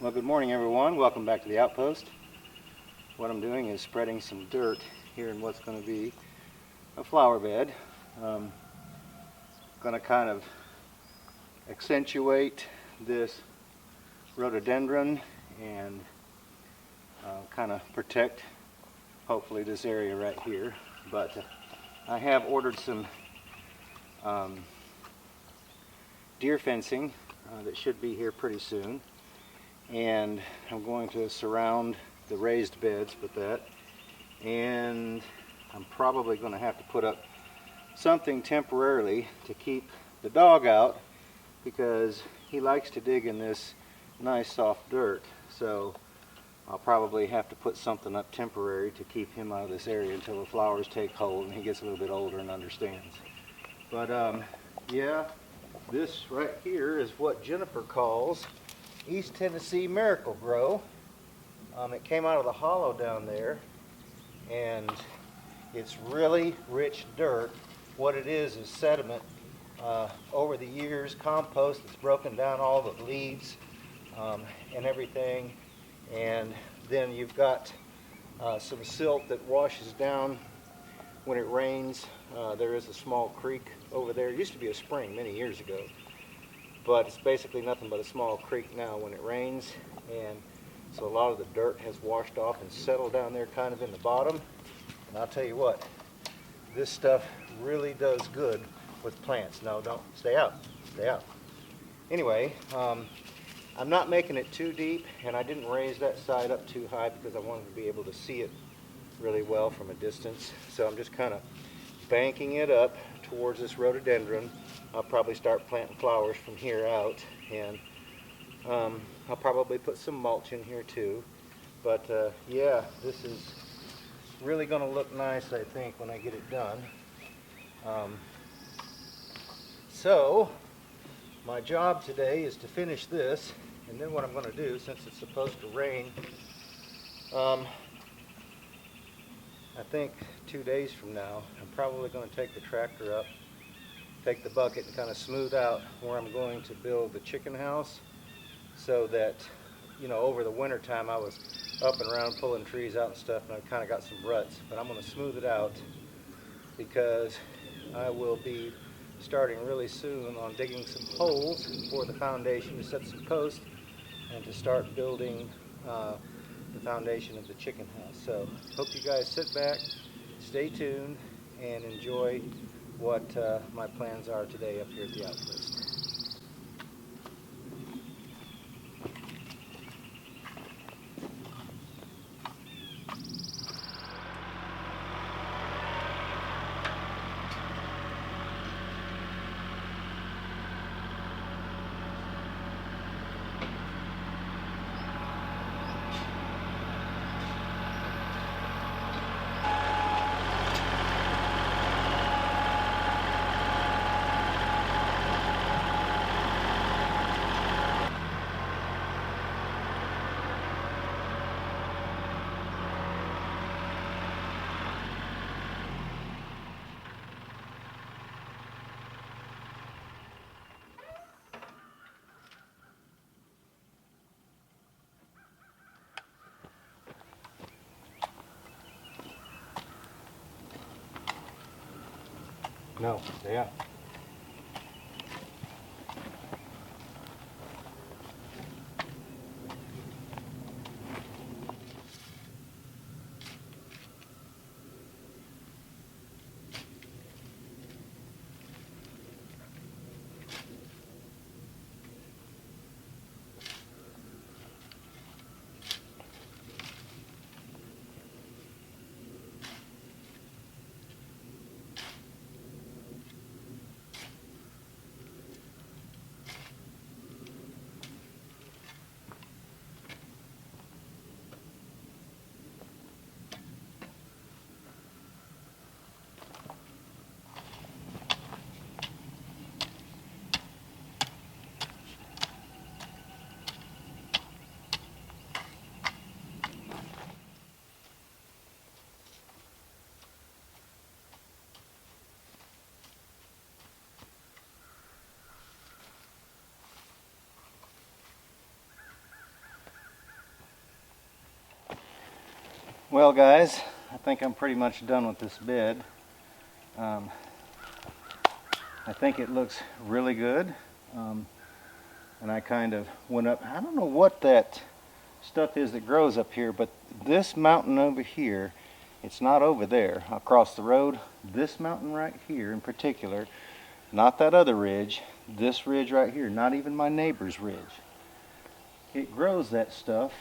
Well, good morning everyone. Welcome back to the Outpost. What I'm doing is spreading some dirt here in what's going to be a flower bed. Going to kind of accentuate this rhododendron and kind of protect hopefully this area right here. But I have ordered some deer fencing that should be here pretty soon. And I'm going to surround the raised beds with that, and I'm probably going to have to put up something temporarily to keep the dog out because he likes to dig in this nice soft dirt. So I'll probably have to put something up temporary to keep him out of this area until the flowers take hold and he gets a little bit older and understands. But yeah, this right here is what Jennifer calls East Tennessee Miracle Grow. It came out of the hollow down there, and it's really rich dirt. What it is sediment. Over the years, compost that's broken down all the leaves and everything, and then you've got some silt that washes down when it rains. There is a small creek over there. It used to be a spring many years ago, but it's basically nothing but a small creek now when it rains, and so a lot of the dirt has washed off and settled down there kind of in the bottom. And I'll tell you what, this stuff really does good with plants. No, don't, stay out, stay out. Anyway, I'm not making it too deep, and I didn't raise that side up too high because I wanted to be able to see it really well from a distance. So I'm just kind of banking it up towards this rhododendron. I'll probably start planting flowers from here out, and I'll probably put some mulch in here too. But yeah, this is really going to look nice, I think, when I get it done. So my job today is to finish this, and then what I'm going to do, since it's supposed to rain, I think 2 days from now, I'm probably going to take the tractor up, take the bucket, and kind of smooth out where I'm going to build the chicken house, so that, you know, over the winter time I was up and around pulling trees out and stuff, and I kind of got some ruts. But I'm going to smooth it out because I will be starting really soon on digging some holes for the foundation to set some posts and to start building the foundation of the chicken house. So hope you guys sit back, stay tuned, and enjoy what my plans are today up here at the Outpost. No, stay out. Well guys, I think I'm pretty much done with this bed. I think it looks really good. And I kind of went up, I don't know what that stuff is that grows up here, but this mountain over here, it's not over there across the road. This mountain right here in particular, not that other ridge, this ridge right here, not even my neighbor's ridge. It grows that stuff.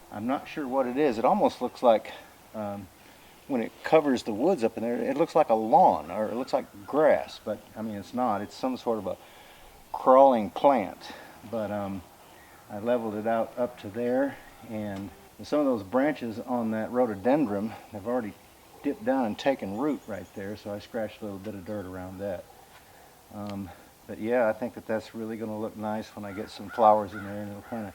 I'm not sure what it is. It almost looks like, when it covers the woods up in there, it looks like a lawn, or it looks like grass, but I mean it's not. It's some sort of a crawling plant. But I leveled it out up to there, and some of those branches on that rhododendron have already dipped down and taken root right there, so I scratched a little bit of dirt around that. But yeah, I think that that's really going to look nice when I get some flowers in there, and it'll kind of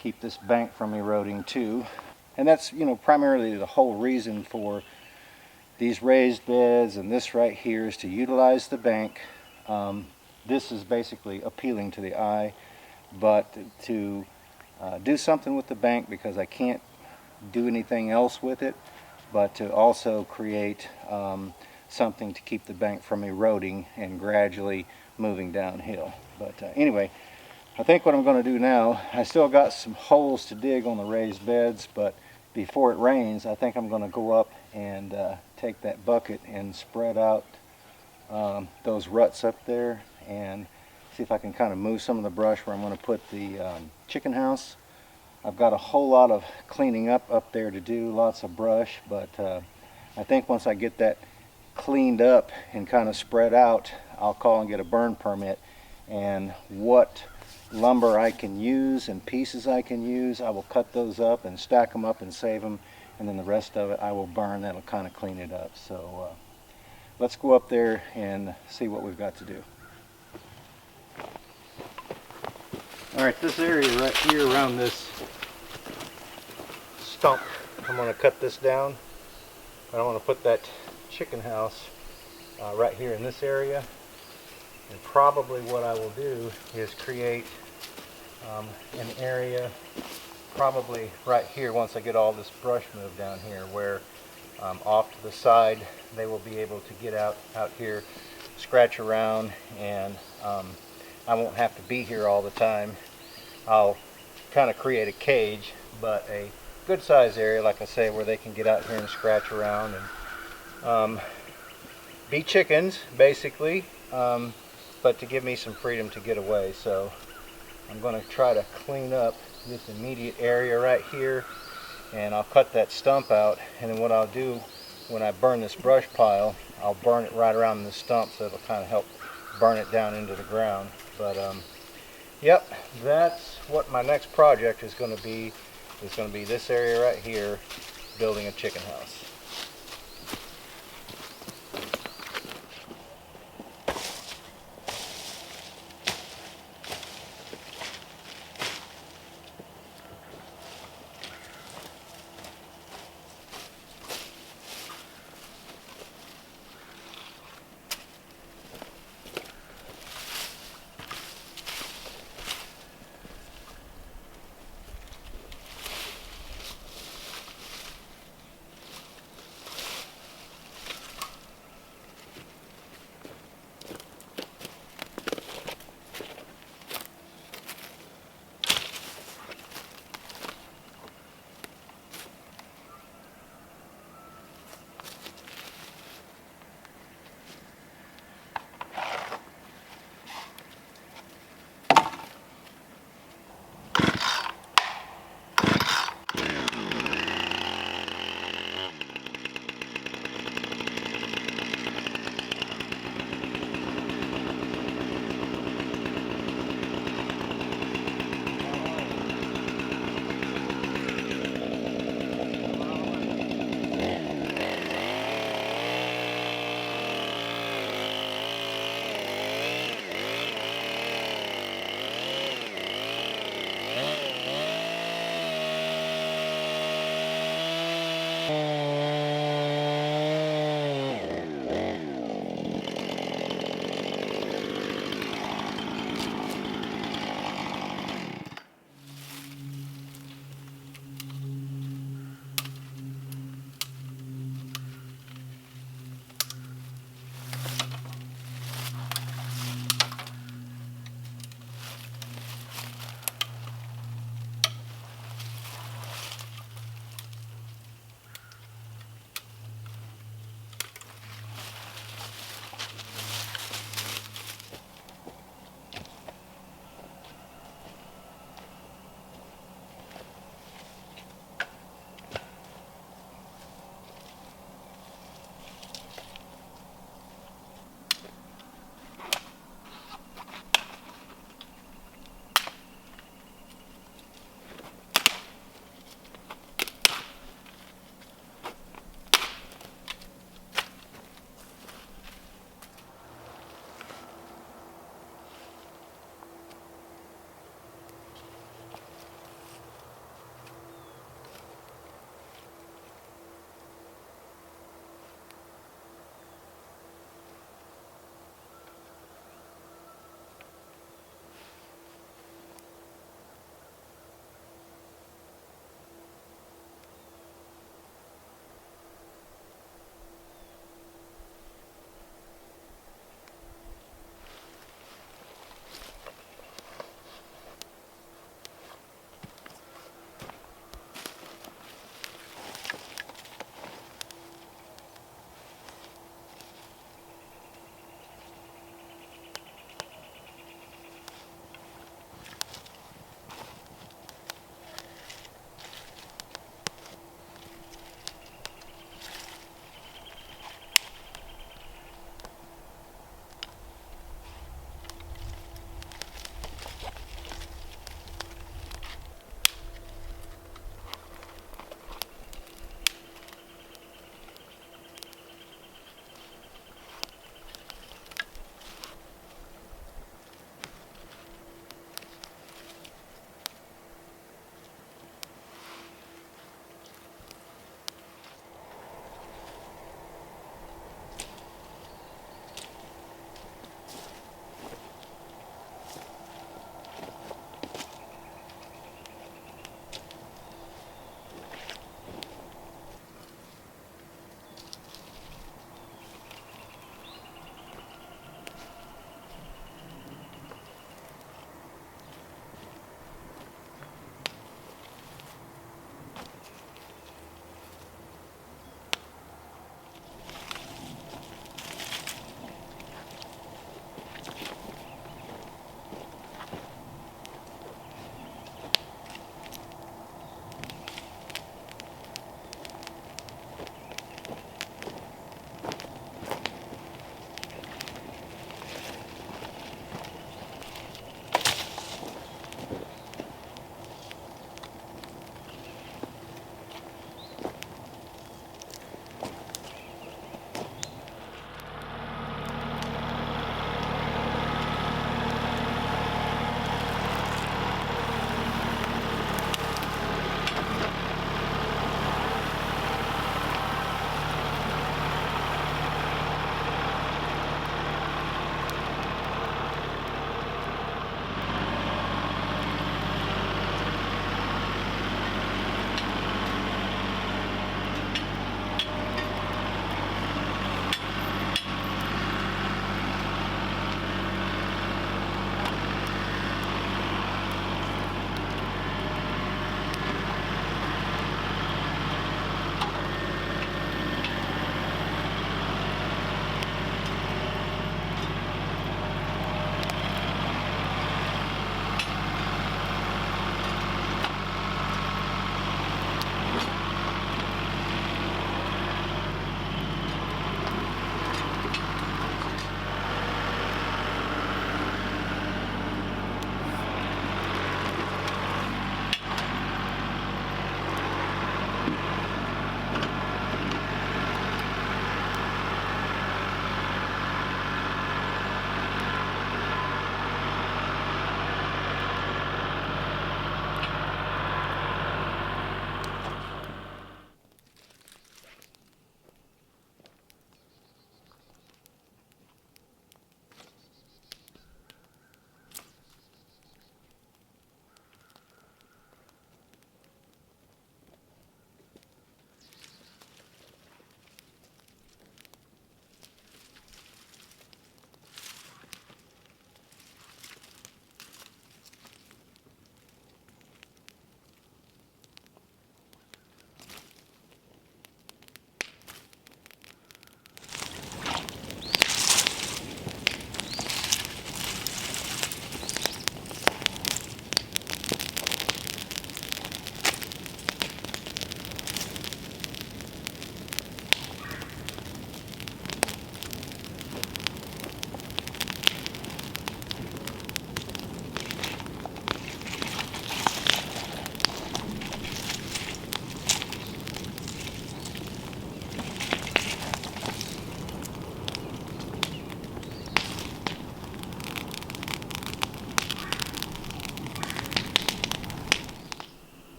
keep this bank from eroding too. And that's, you know, primarily the whole reason for these raised beds, and this right here is to utilize the bank. This is basically appealing to the eye, but to do something with the bank, because I can't do anything else with it, but to also create something to keep the bank from eroding and gradually moving downhill. But anyway, I think what I'm going to do now, I still got some holes to dig on the raised beds, but before it rains, I think I'm going to go up and take that bucket and spread out those ruts up there, and see if I can kind of move some of the brush where I'm going to put the chicken house. I've got a whole lot of cleaning up there to do, lots of brush, but I think once I get that cleaned up and kind of spread out, I'll call and get a burn permit, and what lumber I can use and pieces I can use, I will cut those up and stack them up and save them, and then the rest of it I will burn. That'll kind of clean it up. So let's go up there and see what we've got to do. Alright, this area right here around this stump, I'm going to cut this down. I want to put that chicken house right here in this area. And probably what I will do is create an area probably right here once I get all this brush moved down here, where off to the side they will be able to get out here, scratch around, and I won't have to be here all the time. I'll kind of create a cage, but a good size area, like I say, where they can get out here and scratch around and be chickens basically, but to give me some freedom to get away. So I'm going to try to clean up this immediate area right here, and I'll cut that stump out, and then what I'll do when I burn this brush pile, I'll burn it right around the stump, so it'll kind of help burn it down into the ground. But yep, that's what my next project is going to be. It's going to be this area right here, building a chicken house.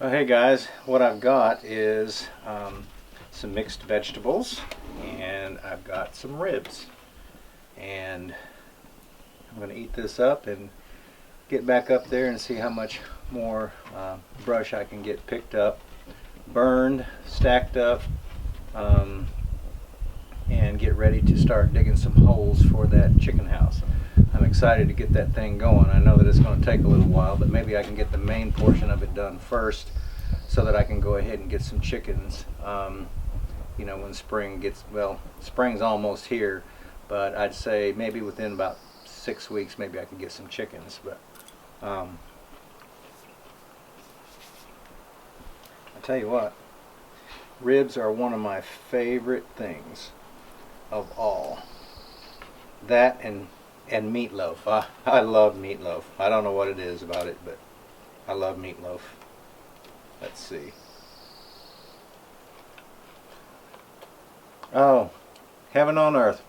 Oh, hey guys, what I've got is some mixed vegetables, and I've got some ribs, and I'm going to eat this up and get back up there and see how much more brush I can get picked up, burned, stacked up, and get ready to start digging some holes for that chicken house. I'm excited to get that thing going. I know that it's going to take a little while, but maybe I can get the main portion of it done first so that I can go ahead and get some chickens. You know, when spring gets, well, spring's almost here, but I'd say maybe within about 6 weeks maybe I can get some chickens. But I tell you what, ribs are one of my favorite things of all. That and meatloaf. I love meatloaf. I don't know what it is about it, but I love meatloaf. Let's see. Oh, heaven on earth.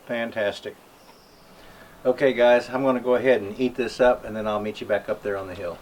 Fantastic. Okay guys, I'm going to go ahead and eat this up, and then I'll meet you back up there on the hill.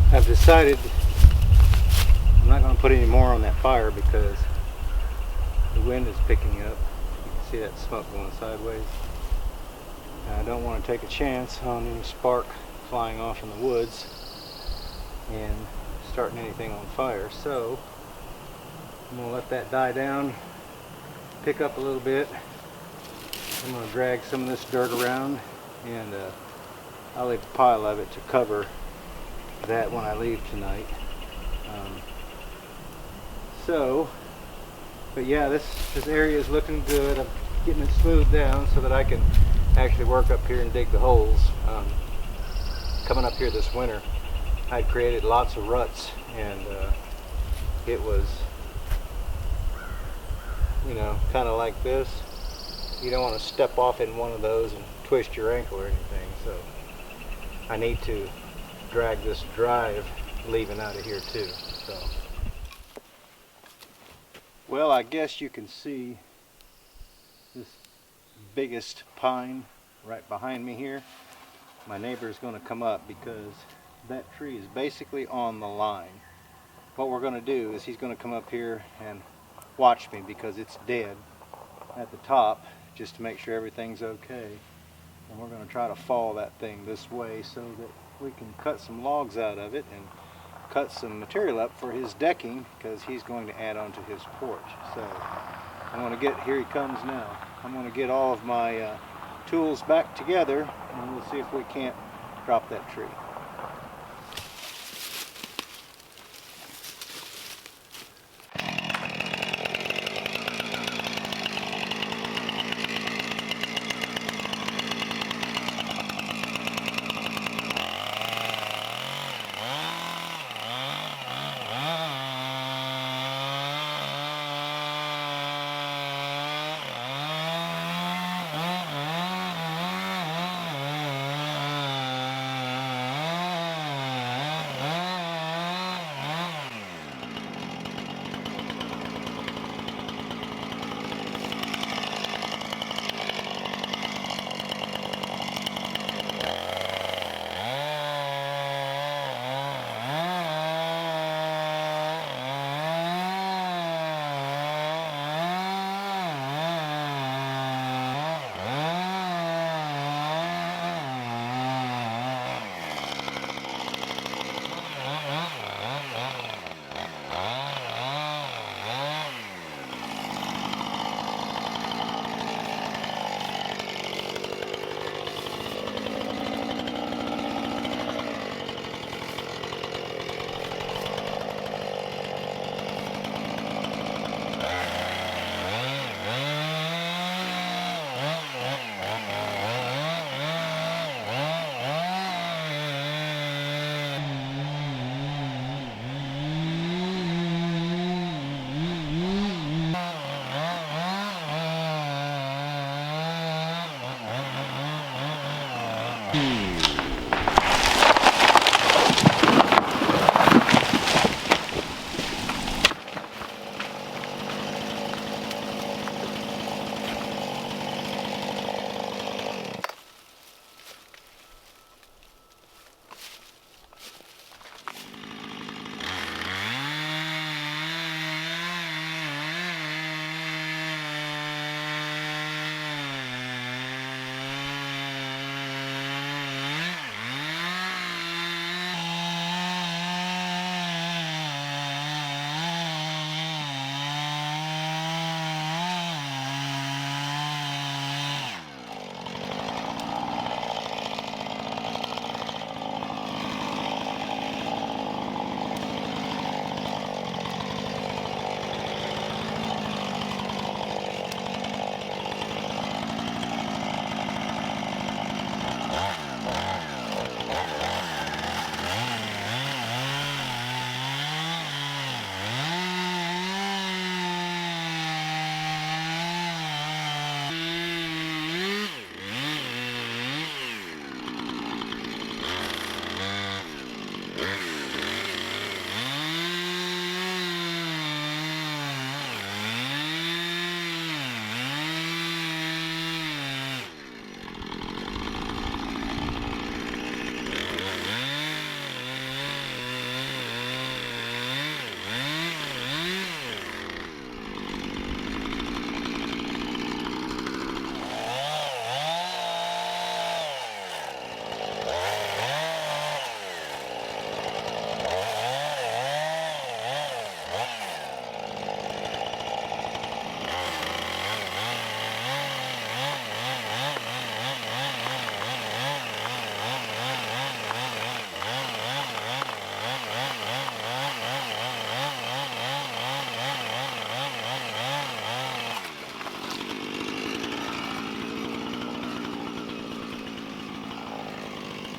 I've decided I'm not going to put any more on that fire because the wind is picking up. You can see that smoke going sideways. And I don't want to take a chance on any spark flying off in the woods and starting anything on fire. So I'm going to let that die down, pick up a little bit. I'm going to drag some of this dirt around, and I'll leave a pile of it to cover that when I leave tonight. But yeah, this area is looking good. I'm getting it smoothed down so that I can actually work up here and dig the holes. Coming up here this winter, I'd created lots of ruts, and it was, you know, kind of like this. You don't want to step off in one of those and twist your ankle or anything, so I need to drag this drive leaving out of here too. So, well, I guess you can see this biggest pine right behind me here. My neighbor is going to come up because that tree is basically on the line. What we're going to do is he's going to come up here and watch me because it's dead at the top, just to make sure everything's okay. And we're going to try to fall that thing this way so that we can cut some logs out of it and cut some material up for his decking, because he's going to add onto his porch. So I'm going to get, here he comes now. I'm going to get all of my tools back together, and we'll see if we can't drop that tree.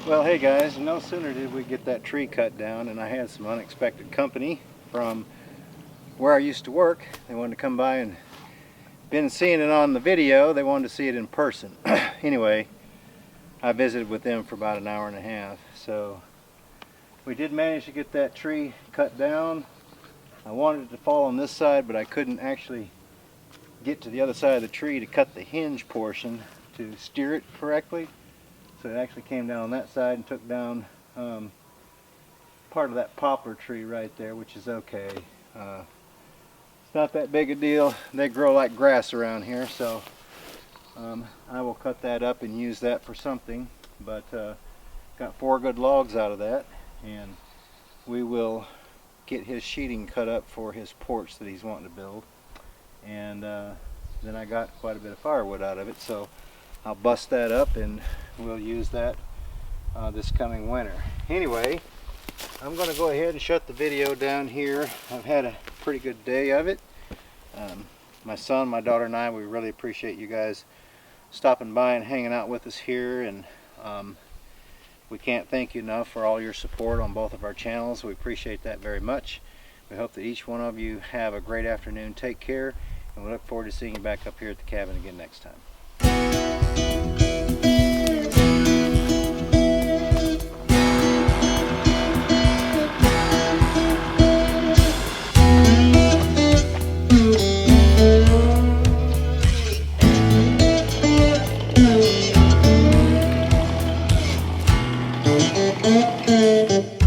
Well, hey guys, no sooner did we get that tree cut down and I had some unexpected company from where I used to work. They wanted to come by and been seeing it on the video, they wanted to see it in person. Anyway, I visited with them for about an hour and a half. So we did manage to get that tree cut down. I wanted it to fall on this side, but I couldn't actually get to the other side of the tree to cut the hinge portion to steer it correctly. So it actually came down on that side and took down part of that poplar tree right there, which is okay. It's not that big a deal. They grow like grass around here, so I will cut that up and use that for something. But got 4 good logs out of that, and we will get his sheeting cut up for his porch that he's wanting to build. And then I got quite a bit of firewood out of it, so I'll bust that up and we'll use that this coming winter. Anyway, I'm going to go ahead and shut the video down here. I've had a pretty good day of it. My son, my daughter, and I, we really appreciate you guys stopping by and hanging out with us here, and we can't thank you enough for all your support on both of our channels. We appreciate that very much. We hope that each one of you have a great afternoon. Take care, and we look forward to seeing you back up here at the cabin again next time. Thank you.